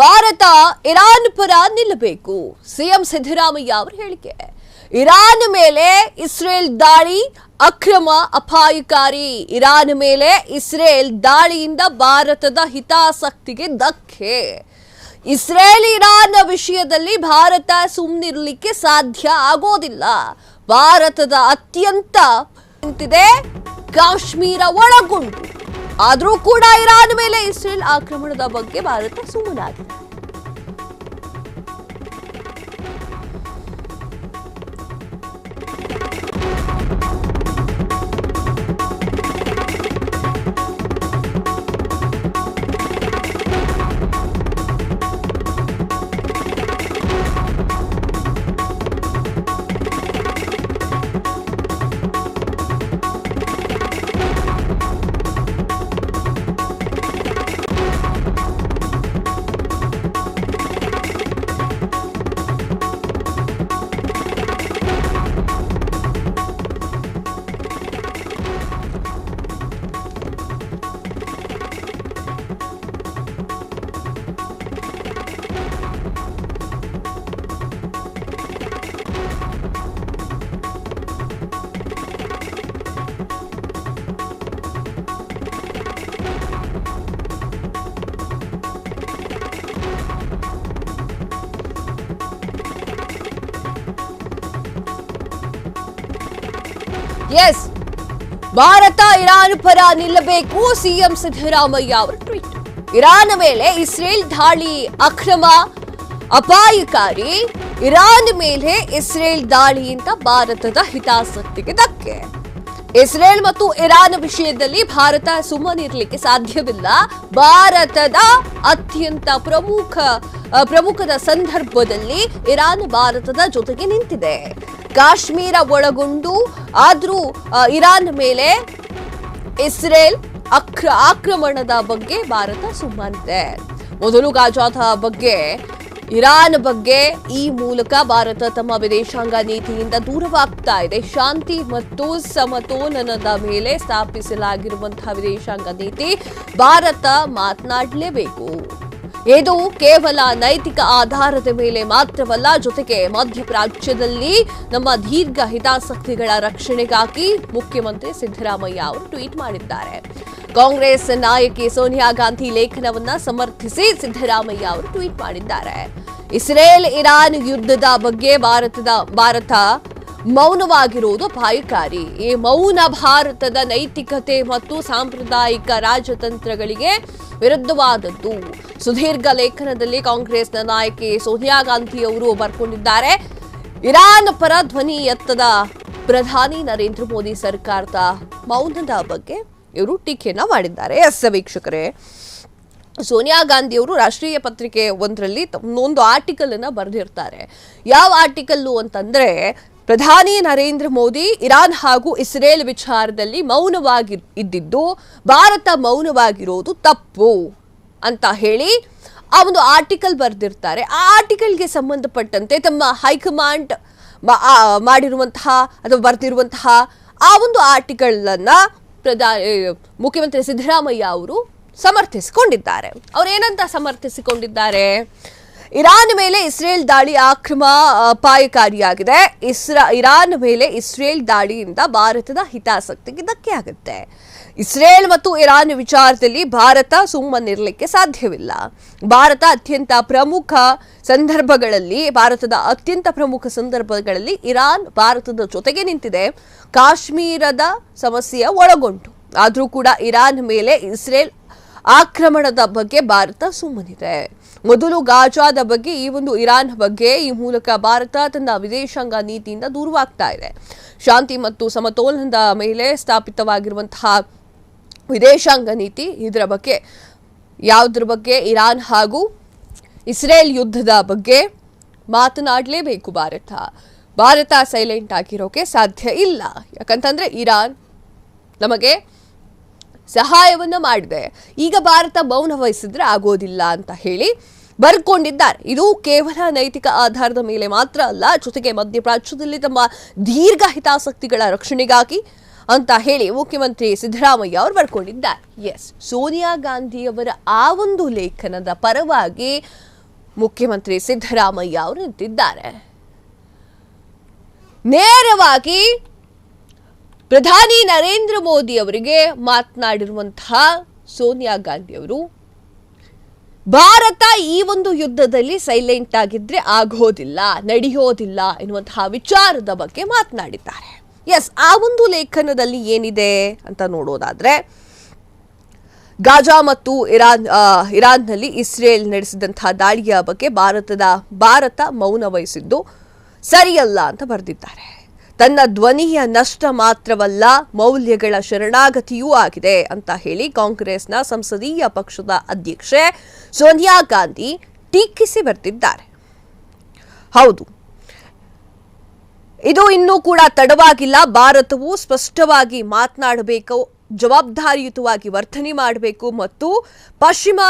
Bharat Iran ಪರ ನಿಲ್ಲಬೇಕು CM Siddaramaiah ಅವರ ಹೇಳಿಕೆ. ಇರಾನ್ ಮೇಲೆ ಇಸ್ರೇಲ್ ದಾಳಿ ಅಕ್ರಮ ಅಪಾಯಕಾರಿ. ಇರಾನ್ ಮೇಲೆ ಇಸ್ರೇಲ್ ದಾಳಿಯಿಂದ ಭಾರತದ ಹಿತಾಸಕ್ತಿಗೆ ಧಕ್ಕೆ. ಇಸ್ರೇಲ್ ಇರಾನ್ ವಿಷಯದಲ್ಲಿ ಭಾರತ ಸುಮ್ಮನಿರಲಿಕ್ಕೆ ಸಾಧ್ಯ ಆಗೋದಿಲ್ಲ. ಭಾರತದ ಅತ್ಯಂತ ನಿಂತಿದೆ ಕಾಶ್ಮೀರ ಒಳಗೊಂಡು. ಆದರೂ ಕೂಡ ಇರಾನ್ ಮೇಲೆ ಇಸ್ರೇಲ್ ಆಕ್ರಮಣದ ಬಗ್ಗೆ ಭಾರತ ಸುಮ್ಮನಾಗಿದೆ. ಎಸ್, ಭಾರತ ಇರಾನ್ ಪರ ನಿಲ್ಲಬೇಕು ಸಿಎಂ ಸಿದ್ದರಾಮಯ್ಯ ಅವರ ಟ್ವೀಟ್. ಇರಾನ್ ಮೇಲೆ ಇಸ್ರೇಲ್ ದಾಳಿ ಅಕ್ರಮ ಅಪಾಯಕಾರಿ. ಇರಾನ್ ಮೇಲೆ ಇಸ್ರೇಲ್ ದಾಳಿಯಿಂದ ಭಾರತದ ಹಿತಾಸಕ್ತಿಗೆ ಧಕ್ಕೆ. ಇಸ್ರೇಲ್ ಮತ್ತು ಇರಾನ್ ವಿಷಯದಲ್ಲಿ ಭಾರತ ಸುಮ್ಮನಿರಲಿಕ್ಕೆ ಸಾಧ್ಯವಿಲ್ಲ. ಭಾರತದ ಅತ್ಯಂತ ಪ್ರಮುಖದ ಸಂದರ್ಭದಲ್ಲಿ ಇರಾನ್ ಭಾರತದ ಜೊತೆಗೆ ನಿಂತಿದೆ. ಕಾಶ್ಮೀರ ಒಳಗೊಂಡು ಆದ್ರೂ ಇರಾನ್ ಮೇಲೆ ಇಸ್ರೇಲ್ ಆಕ್ರಮಣದ ಬಗ್ಗೆ ಭಾರತ ಸುಮ್ಮನಿದೆ. ಮೊದಲು ಗಾಜಾದ ಬಗ್ಗೆ, ಇರಾನ್ ಬಗ್ಗೆ ಈ ಮೂಲಕ ಭಾರತ ತಮ್ಮ ವಿದೇಶಾಂಗ ನೀತಿಯಿಂದ ದೂರವಾಗ್ತಾ ಇದೆ. ಶಾಂತಿ ಮತ್ತು ಸಮತೋಲನದ ಮೇಲೆ ಸ್ಥಾಪಿಸಲಾಗಿರುವಂತಹ ವಿದೇಶಾಂಗ ನೀತಿ ಭಾರತ ಮಾತನಾಡಲೇಬೇಕು. ಇದು ಕೇವಲ ನೈತಿಕ ಆಧಾರದ ಮೇಲೆ ಮಾತ್ರವಲ್ಲ, ಜೊತೆಗೆ ಮಧ್ಯಪ್ರಾಚ್ಯದಲ್ಲಿ ನಮ್ಮ ದೀರ್ಘ ಹಿತಾಸಕ್ತಿಗಳ ರಕ್ಷಣೆಗಾಗಿ ಮುಖ್ಯಮಂತ್ರಿ ಸಿದ್ದರಾಮಯ್ಯ ಅವರು ಟ್ವೀಟ್ ಮಾಡಿದ್ದಾರೆ. ಕಾಂಗ್ರೆಸ್ ನಾಯಕಿ ಸೋನಿಯಾ ಗಾಂಧಿ ಲೇಖನವನ್ನ ಸಮರ್ಥಿಸಿ ಸಿದ್ದರಾಮಯ್ಯ ಅವರು ಟ್ವೀಟ್ ಮಾಡಿದ್ದಾರೆ. ಇಸ್ರೇಲ್ ಇರಾನ್ ಯುದ್ಧದ ಬಗ್ಗೆ ಭಾರತ ಮೌನವಾಗಿರುವುದು ಅಪಾಯಕಾರಿ. ಈ ಮೌನ ಭಾರತದ ನೈತಿಕತೆ ಮತ್ತು ಸಾಂಪ್ರದಾಯಿಕ ರಾಜತಂತ್ರಗಳಿಗೆ ವಿರುದ್ಧವಾದದ್ದು. ಸುದೀರ್ಘ ಲೇಖನದಲ್ಲಿ ಕಾಂಗ್ರೆಸ್ನ ನಾಯಕಿ ಸೋನಿಯಾ ಗಾಂಧಿ ಅವರು ಬರ್ಕೊಂಡಿದ್ದಾರೆ. ಇರಾನ್ ಪರ ಧ್ವನಿ ಎತ್ತದ ಪ್ರಧಾನಿ ನರೇಂದ್ರ ಮೋದಿ ಸರ್ಕಾರದ ಮೌನದ ಬಗ್ಗೆ ಇವರು ಟೀಕೆಯನ್ನ ಮಾಡಿದ್ದಾರೆ. ಎಸ್ ವೀಕ್ಷಕರೇ, ಸೋನಿಯಾ ಗಾಂಧಿ ಅವರು ರಾಷ್ಟ್ರೀಯ ಪತ್ರಿಕೆ ಒಂದರಲ್ಲಿ ಒಂದು ಆರ್ಟಿಕಲ್ ಅನ್ನ ಬರೆದಿರ್ತಾರೆ. ಯಾವ ಆರ್ಟಿಕಲ್ಲು ಅಂತಂದ್ರೆ, ಪ್ರಧಾನಿ ನರೇಂದ್ರ ಮೋದಿ ಇರಾನ್ ಹಾಗೂ ಇಸ್ರೇಲ್ ವಿಚಾರದಲ್ಲಿ ಮೌನವಾಗಿ ಇದ್ದಿದ್ದು, ಭಾರತ ಮೌನವಾಗಿರೋದು ತಪ್ಪು ಅಂತ ಹೇಳಿ ಆ ಒಂದು ಆರ್ಟಿಕಲ್ ಬರೆದಿರ್ತಾರೆ. ಆ ಆರ್ಟಿಕಲ್ಗೆ ಸಂಬಂಧಪಟ್ಟಂತೆ ತಮ್ಮ ಹೈಕಮಾಂಡ್ ಮಾಡಿರುವಂತಹ ಅಥವಾ ಬರೆದಿರುವಂತಹ ಆ ಒಂದು ಆರ್ಟಿಕಲ್ ಅನ್ನ ಮುಖ್ಯಮಂತ್ರಿ ಸಿದ್ದರಾಮಯ್ಯ ಅವರು ಸಮರ್ಥಿಸಿಕೊಂಡಿದ್ದಾರೆ. ಅವರೇನಂತ ಸಮರ್ಥಿಸಿಕೊಂಡಿದ್ದಾರೆ? ಇರಾನ್ ಮೇಲೆ ಇಸ್ರೇಲ್ ದಾಳಿ ಅಕ್ರಮ ಅಪಾಯಕಾರಿಯಾಗಿದೆ. ಇರಾನ್ ಮೇಲೆ ಇಸ್ರೇಲ್ ದಾಳಿಯಿಂದ ಭಾರತದ ಹಿತಾಸಕ್ತಿಗೆ ಧಕ್ಕೆ ಆಗುತ್ತೆ. ಇಸ್ರೇಲ್ ಮತ್ತು ಇರಾನ್ ವಿಚಾರದಲ್ಲಿ ಭಾರತ ಸುಮ್ಮನಿರಲಿಕ್ಕೆ ಸಾಧ್ಯವಿಲ್ಲ. ಭಾರತದ ಅತ್ಯಂತ ಪ್ರಮುಖ ಸಂದರ್ಭಗಳಲ್ಲಿ ಇರಾನ್ ಭಾರತದ ಜೊತೆಗೆ ನಿಂತಿದೆ. ಕಾಶ್ಮೀರದ ಸಮಸ್ಯೆಯ ಒಳಗೊಂಡು. ಆದರೂ ಕೂಡ ಇರಾನ್ ಮೇಲೆ ಇಸ್ರೇಲ್ ಆಕ್ರಮಣದ ಬಗ್ಗೆ ಭಾರತ ಸುಮ್ಮನಿದೆ. ಮೊದಲು ಗಾಜಾದ ಬಗ್ಗೆ, ಈ ಒಂದು ಇರಾನ್ ಬಗ್ಗೆ ಈ ಮೂಲಕ ಭಾರತ ತನ್ನ ವಿದೇಶಾಂಗ ನೀತಿಯಿಂದ ದೂರವಾಗ್ತಾ ಇದೆ. ಶಾಂತಿ ಮತ್ತು ಸಮತೋಲನದ ಮೇಲೆ ಸ್ಥಾಪಿತವಾಗಿರುವಂತಹ ವಿದೇಶಾಂಗ ನೀತಿ, ಯಾವುದ್ರ ಬಗ್ಗೆ ಇರಾನ್ ಹಾಗೂ ಇಸ್ರೇಲ್ ಯುದ್ಧದ ಬಗ್ಗೆ ಮಾತನಾಡಲೇಬೇಕು. ಭಾರತ ಸೈಲೆಂಟ್ ಆಗಿರೋಕೆ ಸಾಧ್ಯ ಇಲ್ಲ. ಯಾಕಂತಂದ್ರೆ ಇರಾನ್ ನಮಗೆ ಸಹಾಯವನ್ನ ಮಾಡಿದೆ. ಈಗ ಭಾರತ ಮೌನ ವಹಿಸಿದ್ರೆ ಆಗೋದಿಲ್ಲ ಅಂತ ಹೇಳಿ ಬರ್ಕೊಂಡಿದ್ದಾರೆ. ಇದು ಕೇವಲ ನೈತಿಕ ಆಧಾರದ ಮೇಲೆ ಮಾತ್ರ ಅಲ್ಲ, ಜೊತೆಗೆ ಮಧ್ಯಪ್ರಾಚ್ಯದಲ್ಲಿ ತಮ್ಮ ದೀರ್ಘ ಹಿತಾಸಕ್ತಿಗಳ ರಕ್ಷಣೆಗಾಗಿ ಅಂತ ಹೇಳಿ ಮುಖ್ಯಮಂತ್ರಿ ಸಿದ್ದರಾಮಯ್ಯ ಅವರು ಬರ್ಕೊಂಡಿದ್ದಾರೆ. ಎಸ್, ಸೋನಿಯಾ ಗಾಂಧಿಯವರ ಆ ಒಂದು ಲೇಖನದ ಪರವಾಗಿ ಮುಖ್ಯಮಂತ್ರಿ ಸಿದ್ದರಾಮಯ್ಯ ಅವರು ನಿಂತಿದ್ದಾರೆ. ನೇರವಾಗಿ ಪ್ರಧಾನಿ ನರೇಂದ್ರ ಮೋದಿ ಅವರಿಗೆ ಮಾತನಾಡಿರುವಂತಹ ಸೋನಿಯಾ ಗಾಂಧಿ ಅವರು ಭಾರತ ಈ ಒಂದು ಯುದ್ಧದಲ್ಲಿ ಸೈಲೆಂಟ್ ಆಗಿದ್ರೆ ಆಗೋದಿಲ್ಲ, ನಡೆಯೋದಿಲ್ಲ ಎನ್ನುವಂತಹ ವಿಚಾರದ ಬಗ್ಗೆ ಮಾತನಾಡಿದ್ದಾರೆ. ಎಸ್, ಆ ಒಂದು ಲೇಖನದಲ್ಲಿ ಏನಿದೆ ಅಂತ ನೋಡೋದಾದ್ರೆ, ಗಾಜಾ ಮತ್ತು ಇರಾನ್ನಲ್ಲಿ ಇಸ್ರೇಲ್ ನಡೆಸಿದಂತಹ ದಾಳಿಯ ಬಗ್ಗೆ ಭಾರತ ಮೌನ ವಹಿಸಿದ್ದು ಸರಿಯಲ್ಲ ಅಂತ ಬರೆದಿದ್ದಾರೆ. ತನ್ನ ಧ್ವನಿಯ ನಷ್ಟ ಮಾತ್ರವಲ್ಲ, ಮೌಲ್ಯಗಳ ಶರಣಾಗತಿಯೂ ಆಗಿದೆ ಅಂತ ಹೇಳಿ ಕಾಂಗ್ರೆಸ್ನ ಸಂಸದೀಯ ಪಕ್ಷದ ಅಧ್ಯಕ್ಷೆ ಸೋನಿಯಾ ಗಾಂಧಿ ಟೀಕಿಸಿ ಬರೆದಿದ್ದಾರೆ. ಹೌದು, ಇದು ಇನ್ನೂ ಕೂಡ ತಡವಾಗಿಲ್ಲ. ಭಾರತವು ಸ್ಪಷ್ಟವಾಗಿ ಮಾತನಾಡಬೇಕು, ಜವಾಬ್ದಾರಿಯುತವಾಗಿ ವರ್ತನೆ ಮಾಡಬೇಕು ಮತ್ತು ಪಶ್ಚಿಮ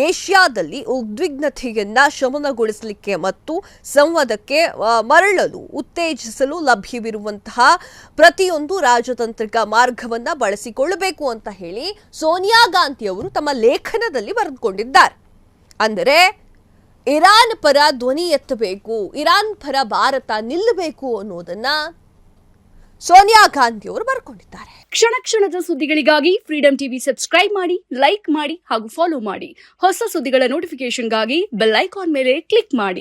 ಏಷ್ಯಾದಲ್ಲಿ ಉದ್ವಿಗ್ನತೆಯನ್ನ ಶಮನಗೊಳಿಸಲಿಕ್ಕೆ ಮತ್ತು ಸಂವಾದಕ್ಕೆ ಮರಳಲು ಉತ್ತೇಜಿಸಲು ಲಭ್ಯವಿರುವಂತಹ ಪ್ರತಿಯೊಂದು ರಾಜತಾಂತ್ರಿಕ ಮಾರ್ಗವನ್ನ ಬಳಸಿಕೊಳ್ಳಬೇಕು ಅಂತ ಹೇಳಿ ಸೋನಿಯಾ ಗಾಂಧಿ ಅವರು ತಮ್ಮ ಲೇಖನದಲ್ಲಿ ಬರೆದುಕೊಂಡಿದ್ದಾರೆ. ಅಂದರೆ ಇರಾನ್ ಪರ ಧ್ವನಿ ಎತ್ತಬೇಕು, ಇರಾನ್ ಪರ ಭಾರತ ನಿಲ್ಲಬೇಕು ಅನ್ನೋದನ್ನ ಸೋನಿಯಾ ಗಾಂಧಿ ಅವರು ಬರ್ಕೊಂಡಿದ್ದಾರೆ. ಕ್ಷಣ ಕ್ಷಣದ ಸುದ್ದಿಗಳಿಗಾಗಿ ಫ್ರೀಡಂ ಟಿವಿ ಸಬ್ಸ್ಕ್ರೈಬ್ ಮಾಡಿ, ಲೈಕ್ ಮಾಡಿ ಹಾಗೂ ಫಾಲೋ ಮಾಡಿ. ಹೊಸ ಸುದ್ದಿಗಳ ನೋಟಿಫಿಕೇಶನ್ಗಾಗಿ ಬೆಲ್ ಐಕಾನ್ ಮೇಲೆ ಕ್ಲಿಕ್ ಮಾಡಿ.